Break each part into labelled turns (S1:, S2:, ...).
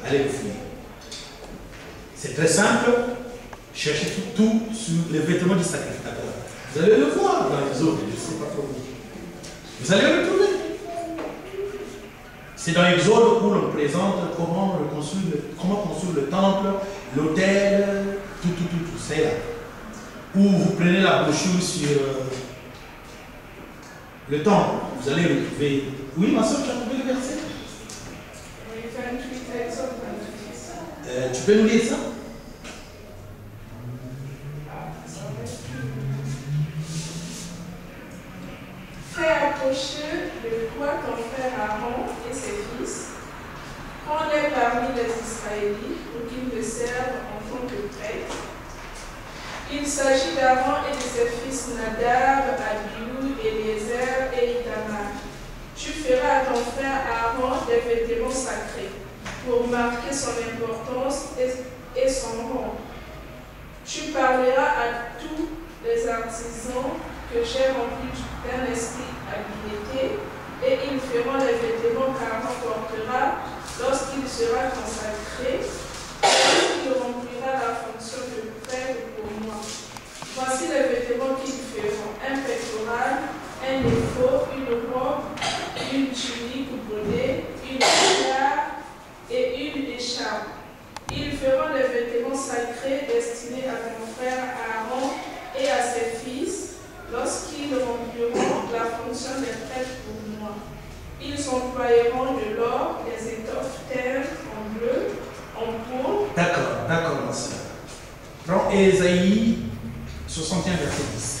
S1: allez vous fouiller. C'est très simple. Cherchez tout sur les vêtements du sacrificateur. Vous allez le voir dans les autres, je ne sais pas trop où. Vous allez le trouver. C'est dans l'Exode où l'on présente comment construire le temple, l'autel, tout, c'est là. Où vous prenez la brochure sur le temple, vous allez le trouver. Oui, ma soeur, tu as trouvé le verset?
S2: Oui, 28, Exode 28.
S1: Tu peux nous lire ça?
S2: Fais approcher de toi ton frère Aaron et ses fils. Prends-les parmi les Israélites pour qu'ils te servent en tant que prêtres. Il s'agit d'Aaron et de ses fils Nadab, Abihu, Eliezer et Itamar. Tu feras à ton frère Aaron des vêtements sacrés pour marquer son importance et son rang. Tu parleras à tous les artisans que j'ai remplis d'un esprit d'habileté, et ils feront les vêtements qu'Aaron portera lorsqu'il sera consacré, lorsqu'il remplira la fonction de prêtre pour moi. Voici les vêtements qu'ils feront: un pectoral, un éphod, une robe, une tunique brodée, une écharpe et une écharpe. Ils feront les vêtements sacrés destinés à mon frère Aaron et à ses fils lorsqu'ils rempliront la fonction des prêtres pour moi. Ils emploieront de l'or, des étoffes teintes en bleu, en pourpre.
S1: D'accord, ma soeur. Prends Ésaïe 61, verset 10.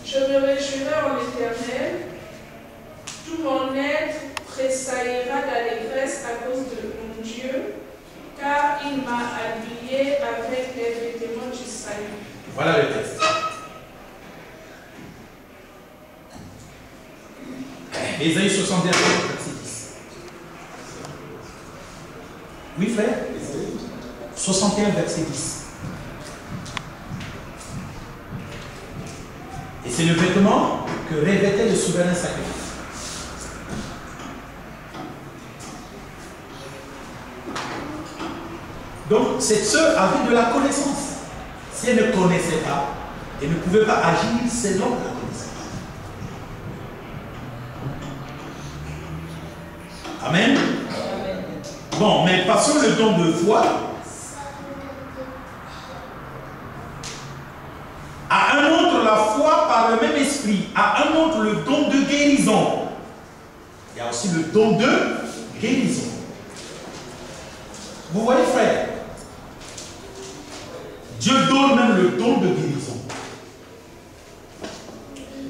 S2: Je me réjouirai en l'Éternel, tout mon être tressaillira d'allégresse à cause de mon Dieu, car il m'a habillé avec les vêtements du salut.
S1: Voilà le texte. Ésaïe 61, verset 10. Oui, frère? 61, verset 10. Et c'est le vêtement que revêtait le souverain sacrifice. Donc, cette sœur avait de la connaissance. Si elle ne connaissait pas, elle ne pouvait pas agir selon la connaissance. Amen. Bon, mais passons le don de foi. À un autre, la foi par le même esprit. À un autre, le don de guérison. Il y a aussi le don de guérison. Vous voyez, frère, Dieu donne même le don de guérison.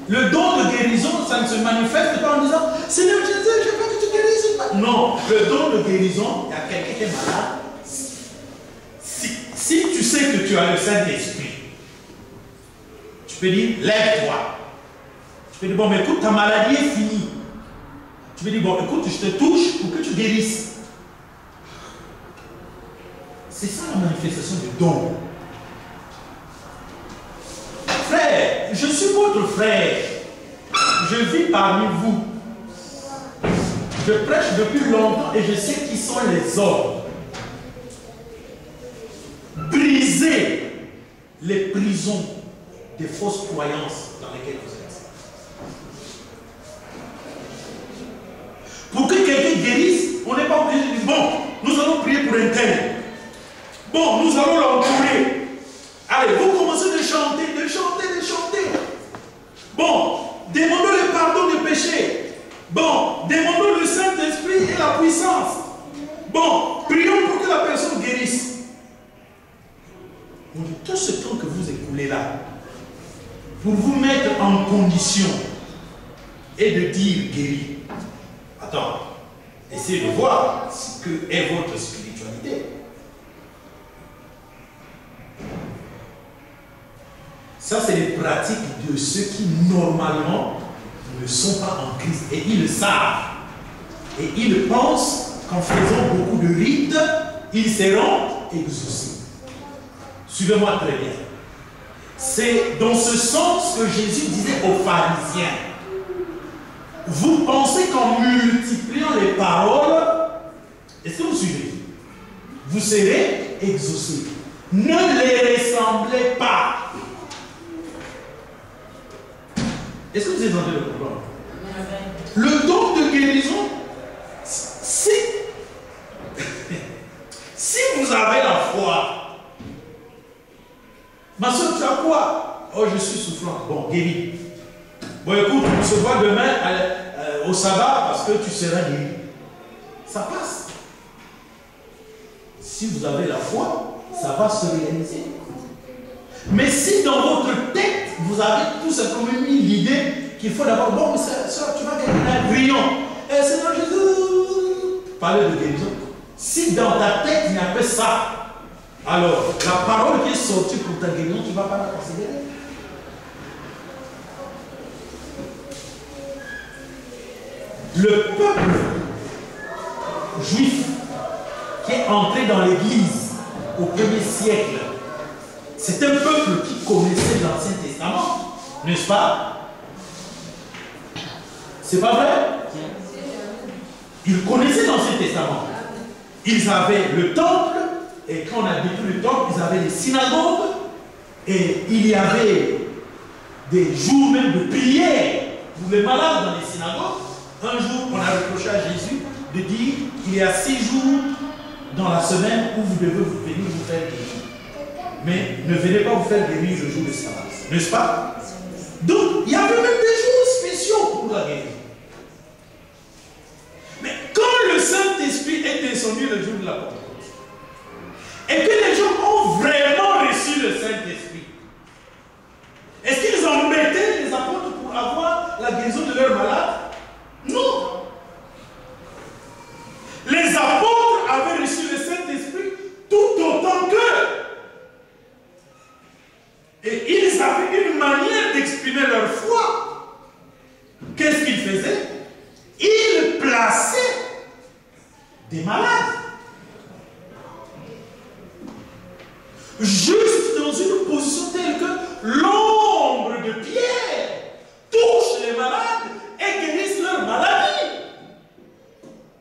S1: Le don de guérison, ça ne se manifeste pas en disant « Seigneur Jésus, je veux que tu guérisses. » Non, le don de guérison, il y a quelqu'un qui est malade. Si tu sais que tu as le Saint-Esprit, tu peux dire « Lève-toi. » Tu peux dire « Bon, mais écoute, ta maladie est finie. » Tu peux dire « Bon, écoute, je te touche pour que tu guérisses. » C'est ça la manifestation du don. Frère, je suis votre frère. Je vis parmi vous. Je prêche depuis longtemps et je sais qui sont les hommes. Brisez les prisons des fausses croyances dans lesquelles vous êtes. Pour que quelqu'un guérisse, on n'est pas obligé de dire bon, nous allons prier pour un tel. Bon, nous allons l'entourer. Allez, vous commencez de chanter. Bon, demandons le pardon des péchés. Bon, demandons le Saint-Esprit et la puissance. Bon, prions pour que la personne guérisse. Tout ce temps que vous écoulez là, pour vous mettre en condition et de dire guéri. Attends, essayez de voir ce que est votre spiritualité. Ça, c'est les pratiques de ceux qui, normalement, ne sont pas en Christ. Et ils le savent. Et ils pensent qu'en faisant beaucoup de rites, ils seront exaucés. Suivez-moi très bien. C'est dans ce sens que Jésus disait aux pharisiens, vous pensez qu'en multipliant les paroles, est-ce que vous suivez? Vous serez exaucés. Ne les ressemblez pas. Est-ce que vous êtes entendu le problème? Le don de guérison, si vous avez la foi, ma soeur, tu as quoi? Oh, je suis souffrant. Bon, guéri. Bon, écoute, on se voit demain au sabbat parce que tu seras guéri. Ça passe. Si vous avez la foi, ça va se réaliser. Mais si dans votre tête, vous avez tout simplement mis l'idée qu'il faut d'abord, bon, soeur, tu vas gagner un grillon. Seigneur Jésus, parlez de guérison. Si dans ta tête, il n'y a que ça, alors la parole qui est sortie pour ta guérison, tu ne vas pas la considérer. Le peuple juif qui est entré dans l'église au 1er siècle, c'est un peuple qui connaissait l'Ancien Testament, n'est-ce pas? C'est pas vrai? Ils connaissaient l'Ancien Testament. Ils avaient le temple, et quand on a détruit le temple, ils avaient les synagogues, et il y avait des jours même de prière pour les malades dans les synagogues. Un jour, on a reproché à Jésus de dire qu'il y a 6 jours dans la semaine où vous devez venir vous faire guérir. Mais ne venez pas vous faire guérir le jour de sabbat. N'est-ce pas? Donc, il y avait même des jours spéciaux pour la guérison. Mais quand le Saint-Esprit est descendu le jour de la Pentecôte, et que les gens ont vraiment reçu le Saint-Esprit, est-ce qu'ils embêtaient les apôtres pour avoir la guérison de leurs malades? Non. Les apôtres avaient reçu le Saint-Esprit tout autant qu'eux. Et ils avaient une manière d'exprimer leur foi. Qu'est-ce qu'ils faisaient? Ils plaçaient des malades. Juste dans une position telle que l'ombre de Pierre touche les malades et guérissent leur maladie.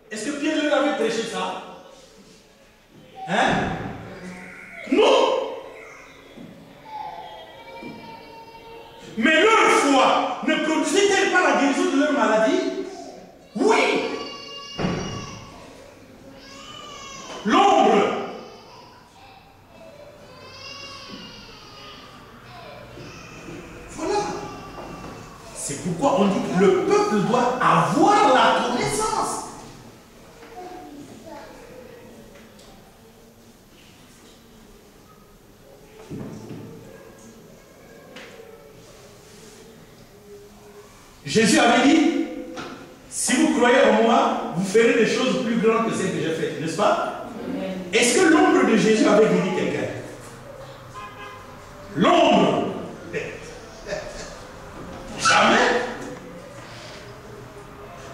S1: Est-ce que Pierre leur avait prêché ça? Hein? Non. Mais leur foi ne produisait-elle pas la guérison de leur maladie? Oui. L'ombre. Voilà. C'est pourquoi on dit que le peuple doit avoir la connaissance. Jésus avait dit, si vous croyez en moi, vous ferez des choses plus grandes que celles que j'ai faites, n'est-ce pas? Est-ce que l'ombre de Jésus avait guéri quelqu'un? L'ombre. Jamais.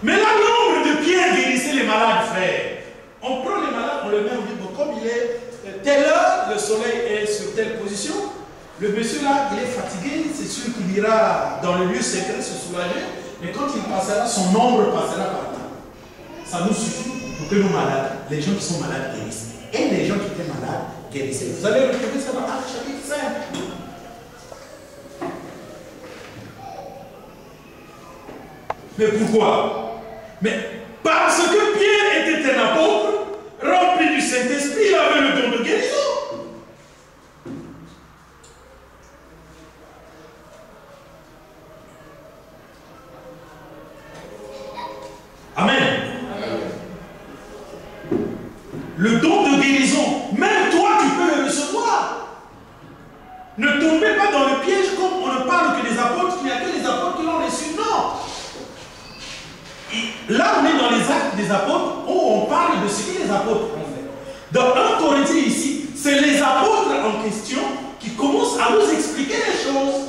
S1: Mais là, l'ombre de Pierre guérissait les malades, frère. On prend les malades, on les met, on dit, bon, comme il est telle heure, le soleil est sur telle position, le monsieur là, il est fatigué, c'est sûr qu'il ira dans le lieu secret se soulager, mais quand il passera, son ombre passera par là. Ça nous suffit pour que nos malades, les gens qui sont malades guérissent. Et les gens qui étaient malades guérissaient. Vous allez retrouver ça dans Actes chapitre 5. Mais pourquoi? Mais parce que Pierre était un apôtre, rempli du Saint-Esprit, il avait le don de guérison. Amen. Le don de guérison, même toi tu peux le recevoir. Ne tombez pas dans le piège comme on ne parle que des apôtres, qu'il n'y a que les apôtres qui l'ont reçu. Non. Et là on est dans les actes des apôtres où on parle de ce que les apôtres ont fait. Dans 1 Corinthiens ici, c'est les apôtres en question qui commencent à nous expliquer les choses.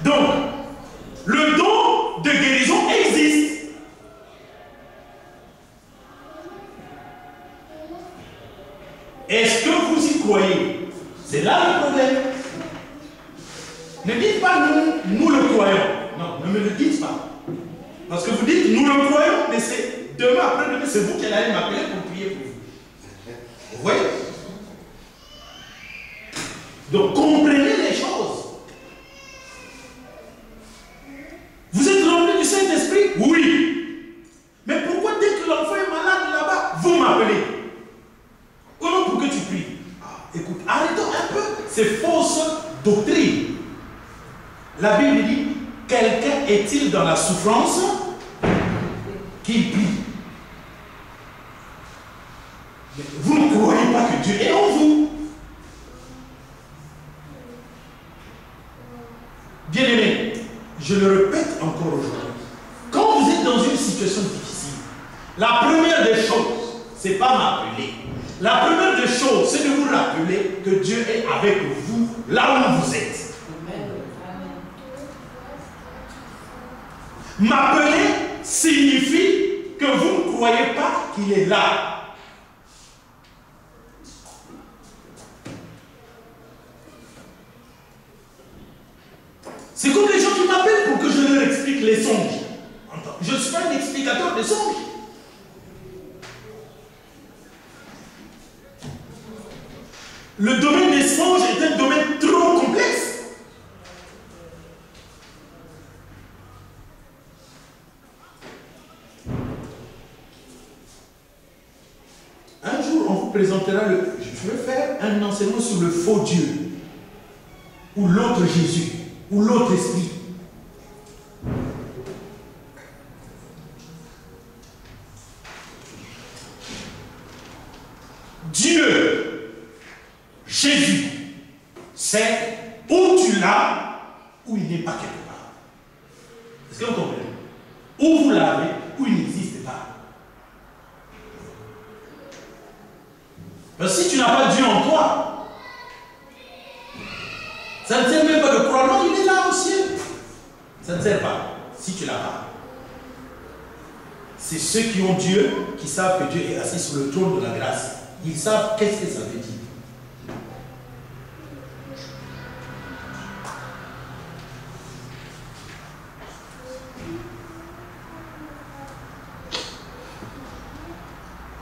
S1: Donc, le don de guérison existe. Est-ce que vous y croyez? C'est là le problème. Ne dites pas nous le croyons. Non, ne me le dites pas. Parce que vous dites nous le croyons, mais c'est demain, après-demain, c'est vous qui allez m'appeler pour prier pour vous. Vous voyez? Donc comprenez les choses. Vous êtes rempli du Saint-Esprit? Oui. Mais pourquoi dès que l'enfant est malade là-bas, vous m'appelez? Ou non, pour que tu pries? Écoute, arrêtons un peu ces fausses doctrines. La Bible dit, quelqu'un est-il dans la souffrance qu'il prie? Mais vous ne croyez pas que Dieu est en vous. Bien-aimés, je le répète encore aujourd'hui. Quand vous êtes dans une situation difficile, la première des choses, c'est pas m'appeler. La première des choses, c'est de vous rappeler que Dieu est avec vous là où vous êtes. M'appeler signifie que vous ne croyez pas qu'il est là. C'est comme les gens qui m'appellent pour que je leur explique les songes. Je ne suis pas un explicateur des songes. Le domaine des songes est un domaine trop complexe. Un jour, on vous présentera je vais faire un enseignement sur le faux Dieu, ou l'autre Jésus, ou l'autre esprit. Dieu, Jésus, c'est où tu l'as, ou il n'est pas quelque part. Est-ce que vous comprenez? Où vous l'avez, ou il n'existe pas. Parce que si tu n'as pas Dieu en toi, ça ne sert même pas de croire, non, il est là au ciel. Ça ne sert pas, si tu l'as pas. C'est ceux qui ont Dieu, qui savent que Dieu est assis sur le trône de la grâce. Ils savent qu'est-ce que ça veut dire.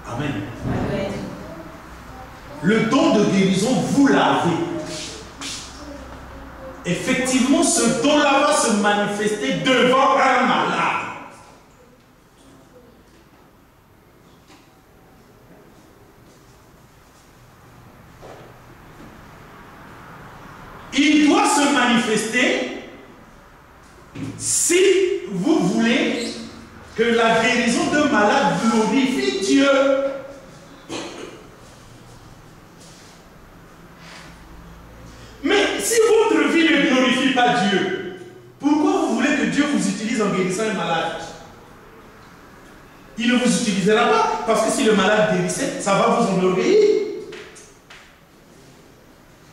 S1: Amen. Amen. Le don de guérison, vous l'avez. Effectivement, ce don-là va se manifester devant un malade. Il doit se manifester si vous voulez que la guérison d'un malade glorifie Dieu. Mais si votre vie ne glorifie pas Dieu, pourquoi vous voulez que Dieu vous utilise en guérissant un malade? Il ne vous utilisera pas, parce que si le malade guérissait, ça va vous enorgueillir.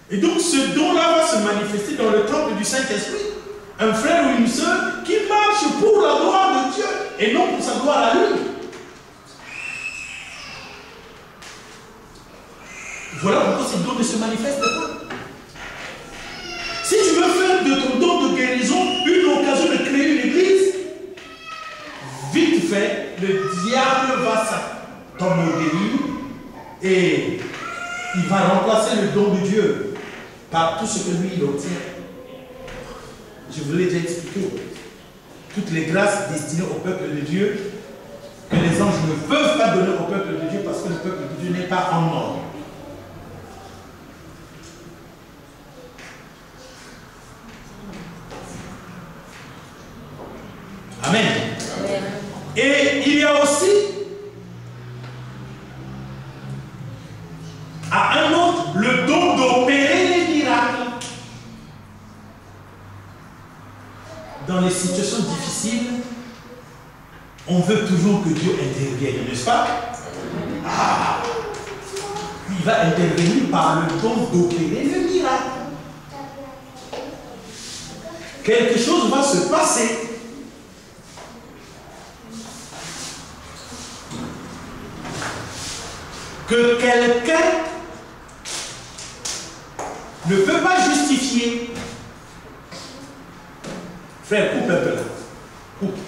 S1: Et donc ce don-là va se manifester dans le temple du Saint-Esprit. Un frère ou une sœur qui marche pour la gloire de Dieu et non pour sa gloire à lui. Voilà pourquoi ce don ne se manifeste pas. Si tu veux faire de ton don de guérison une occasion de créer une église, vite fait, le diable va t'enorgueillir et il va remplacer le don de Dieu par tout ce que lui il obtient. Je vous l'ai déjà expliqué. Toutes les grâces destinées au peuple de Dieu, que les anges ne peuvent pas donner au peuple de Dieu parce que le peuple de Dieu n'est pas en ordre. Amen. Amen. Et il y a aussi à un autre le don d'opérer les miracles. Dans les situations difficiles, on veut toujours que Dieu intervienne, n'est-ce pas? Ah, il va intervenir par le don d'opérer le miracle. Quelque chose va se passer. Que quelqu'un ne peut pas justifier. Frère, coupe un peu là. Coupe.